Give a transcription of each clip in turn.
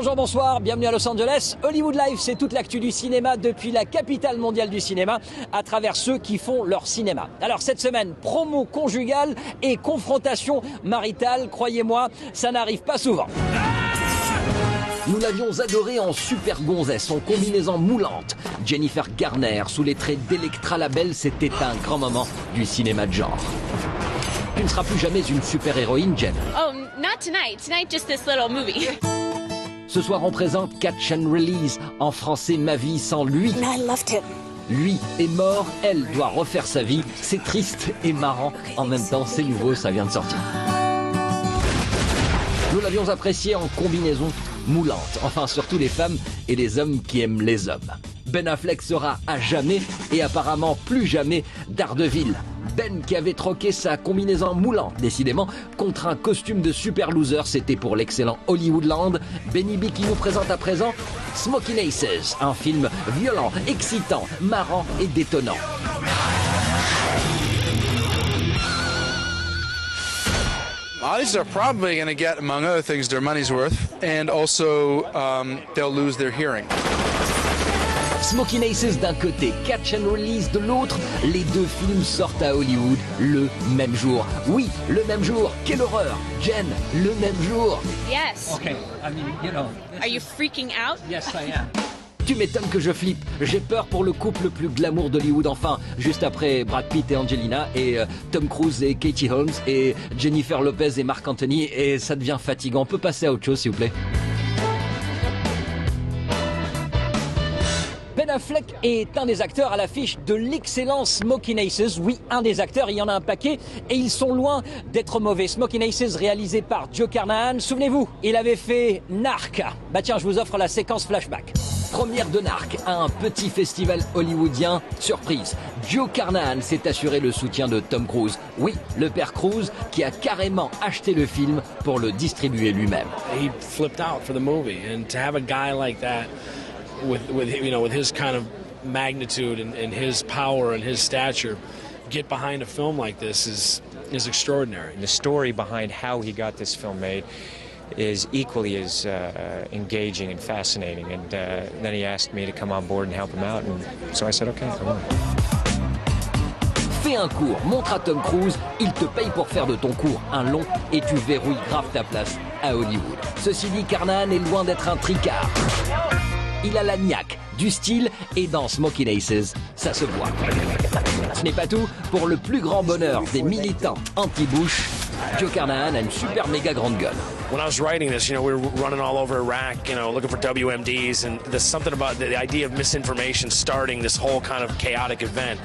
Bonjour, bonsoir, bienvenue à Los Angeles. Hollywood Live, c'est toute l'actu du cinéma depuis la capitale mondiale du cinéma à travers ceux qui font leur cinéma. Alors cette semaine, promo conjugale et confrontation maritale, croyez-moi, ça n'arrive pas souvent. Nous l'avions adorée en super gonzesse, en combinaison moulante. Jennifer Garner, sous les traits d'Electra Labelle, c'était un grand moment du cinéma de genre. Tu ne seras plus jamais une super-héroïne, Jen. Oh, not tonight. Tonight, just this little movie. Ce soir, on présente Catch and Release, en français Ma vie sans lui. I loved him. Lui est mort, elle doit refaire sa vie. C'est triste et marrant. En même temps, c'est nouveau, ça vient de sortir. Nous l'avions apprécié en combinaison moulante. Enfin, surtout les femmes et les hommes qui aiment les hommes. Ben Affleck sera à jamais, et apparemment plus jamais, Daredevil. Ben qui avait troqué sa combinaison moulante, décidément, contre un costume de super loser, c'était pour l'excellent Hollywoodland. Benny B qui nous présente à présent Smoking Aces, un film violent, excitant, marrant et détonnant. Audiences are probably going to get, among other things, their money's worth, and also they'll lose their hearing. Smoking Aces d'un côté, Catch and Release de l'autre, les deux films sortent à Hollywood le même jour. Oui, le même jour. Quelle horreur, Jen, le même jour. Yes. Okay, I mean, you know. Are you freaking out? Yes, I am. Tu m'étonnes que je flippe. J'ai peur pour le couple le plus glamour d'Hollywood, enfin, juste après Brad Pitt et Angelina, et Tom Cruise et Katie Holmes, et Jennifer Lopez et Marc Anthony, et ça devient fatigant. On peut passer à autre chose, s'il vous plaît? Ben Affleck est un des acteurs à l'affiche de l'excellent Smoking Aces. Oui, un des acteurs, il y en a un paquet, et ils sont loin d'être mauvais. Smoking Aces réalisé par Joe Carnahan. Souvenez-vous, il avait fait Narc. Bah tiens, je vous offre la séquence flashback. Première de Narc à un petit festival hollywoodien. Surprise, Joe Carnahan s'est assuré le soutien de Tom Cruise. Oui, le père Cruise qui a carrément acheté le film pour le distribuer lui-même. He flipped out for the movie, and to have a guy like that with his kind of magnitude and his power and his stature get behind a film like this is extraordinary. The story behind how he got this film made is equally as engaging and fascinating, and then he asked me to come on board and help him out, and so I said okay, come on. Fais un court, montre à Tom Cruise, il te paye pour faire de ton cours un long et tu verrouilles grave ta place à Hollywood. Ceci dit, Carnahan est loin d'être un tricard. Il a la niaque, du style, et dans Smoking Aces, ça se voit. Ce n'est pas tout, pour le plus grand bonheur des militants anti-Bush, Joe Carnahan a une super méga grande gueule. When I was writing this, we were running all over Iraq, looking for WMDs, and there's something about the idea of misinformation starting this whole kind of chaotic event.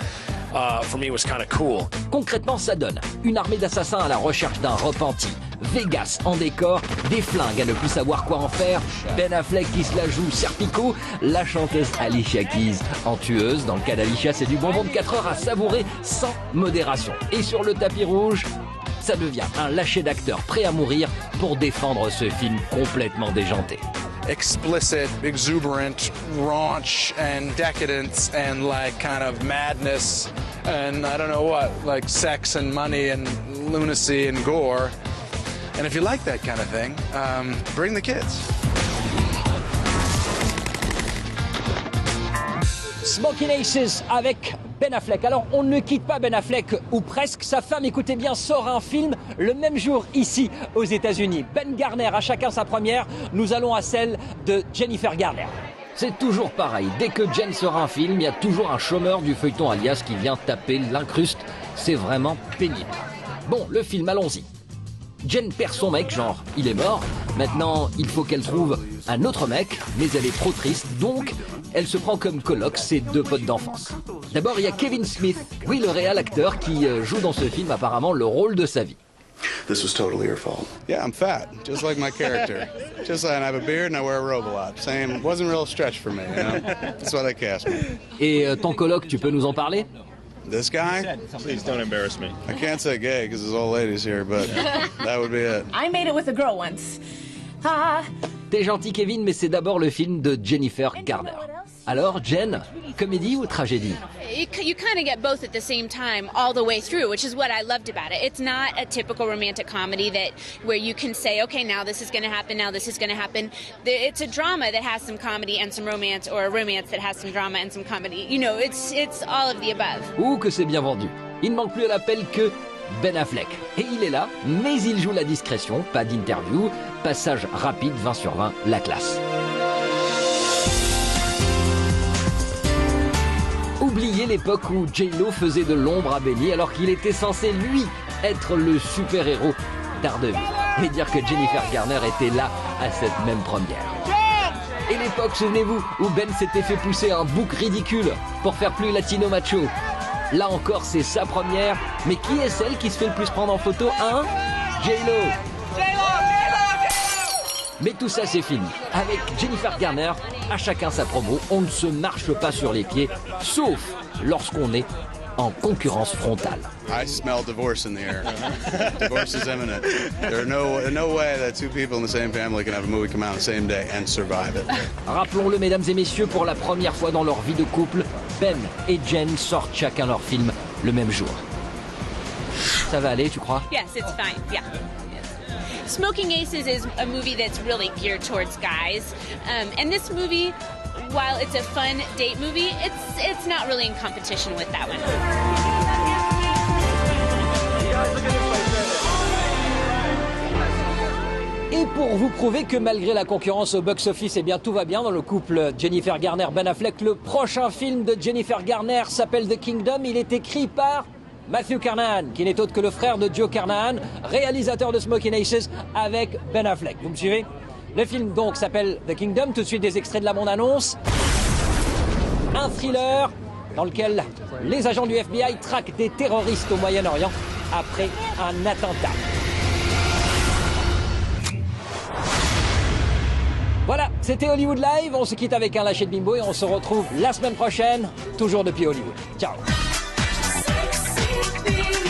For me, was kind of cool. Concrètement, ça donne une armée d'assassins à la recherche d'un repenti. Vegas en décor, des flingues à ne plus savoir quoi en faire, Ben Affleck qui se la joue Serpico, la chanteuse Alicia Keys en tueuse. Dans le cas d'Alicia, c'est du bonbon de 4 heures à savourer sans modération. Et sur le tapis rouge, ça devient un lâcher d'acteur prêt à mourir pour défendre ce film complètement déjanté. Explicit, exuberant, raunch, and decadence, and like kind of madness, and I don't know what, like sex and money and lunacy and gore. And if you like that kind of thing, bring the kids. Smoking Aces avec Ben Affleck. Alors, on ne quitte pas Ben Affleck, ou presque. Sa femme, écoutez bien, sort un film le même jour ici, aux États-Unis. Ben Garner, à chacun sa première. Nous allons à celle de Jennifer Garner. C'est toujours pareil. Dès que Jen sort un film, il y a toujours un chômeur du feuilleton alias qui vient taper l'incruste. C'est vraiment pénible. Bon, le film, allons-y. Jen perd son mec, genre, il est mort. Maintenant, il faut qu'elle trouve un autre mec, mais elle est trop triste, donc elle se prend comme coloc ses deux potes d'enfance. D'abord, il y a Kevin Smith, oui, le réel acteur qui joue dans ce film apparemment le rôle de sa vie. This was totally your fault. Yeah, I'm fat, just like my character. Just like I have a beard and I wear a robe a lot. Same, wasn't a real stretch for me, That's why they cast me. Et ton coloc, tu peux nous en parler? This guy? Please don't embarrass me. I can't say gay because there's old ladies here, but that would be it. I made it with a girl once. Ha! T'es gentil, Kevin, mais c'est d'abord le film de Jennifer Garner. Alors, Jen, comédie ou tragédie? You kind of get both at the same time all the way through, which is what I loved about it. It's not a typical romantic comedy where you can say, okay, now this is going to happen, now this is going to happen. It's a drama that has some comedy and some romance, or a romance that has some drama and some comedy. You know, it's all of the above. Ouh, que c'est bien vendu. Il ne manque plus à l'appel que Ben Affleck. Et il est là, mais il joue la discrétion, pas d'interview, passage rapide, 20 sur 20, la classe. Oubliez l'époque où J-Lo faisait de l'ombre à Benny alors qu'il était censé, lui, être le super-héros d'Daredevil. Et dire que Jennifer Garner était là à cette même première. Et l'époque, souvenez-vous, où Ben s'était fait pousser un bouc ridicule pour faire plus latino macho. Là encore, c'est sa première. Mais qui est celle qui se fait le plus prendre en photo, hein? J-Lo. Mais tout ça, c'est fini. Avec Jennifer Garner, à chacun sa promo, on ne se marche pas sur les pieds, sauf lorsqu'on est en concurrence frontale. I smell divorce in the air. Divorce is imminent. There's no way that two people in the same family can have a movie come out on the same day and survive it. Rappelons-le, mesdames et messieurs, pour la première fois dans leur vie de couple, Ben et Jen sortent chacun leur film le même jour. Ça va aller, tu crois? Yes, it's fine. Yeah. Smoking Aces is a movie that's really geared towards guys, and this movie, while it's a fun date movie, it's not really in competition with that one. Et pour vous prouver que malgré la concurrence au box-office, eh bien tout va bien dans le couple Jennifer Garner-Ben Affleck. Le prochain film de Jennifer Garner s'appelle The Kingdom. Il est écrit par Matthew Carnahan, qui n'est autre que le frère de Joe Carnahan, réalisateur de Smoking Aces avec Ben Affleck. Vous me suivez? Le film donc s'appelle The Kingdom. Tout de suite des extraits de la bande-annonce. Un thriller dans lequel les agents du FBI traquent des terroristes au Moyen-Orient après un attentat. Voilà, c'était Hollywood Live. On se quitte avec un lâcher de bimbo et on se retrouve la semaine prochaine, toujours depuis Hollywood. Ciao. Sexy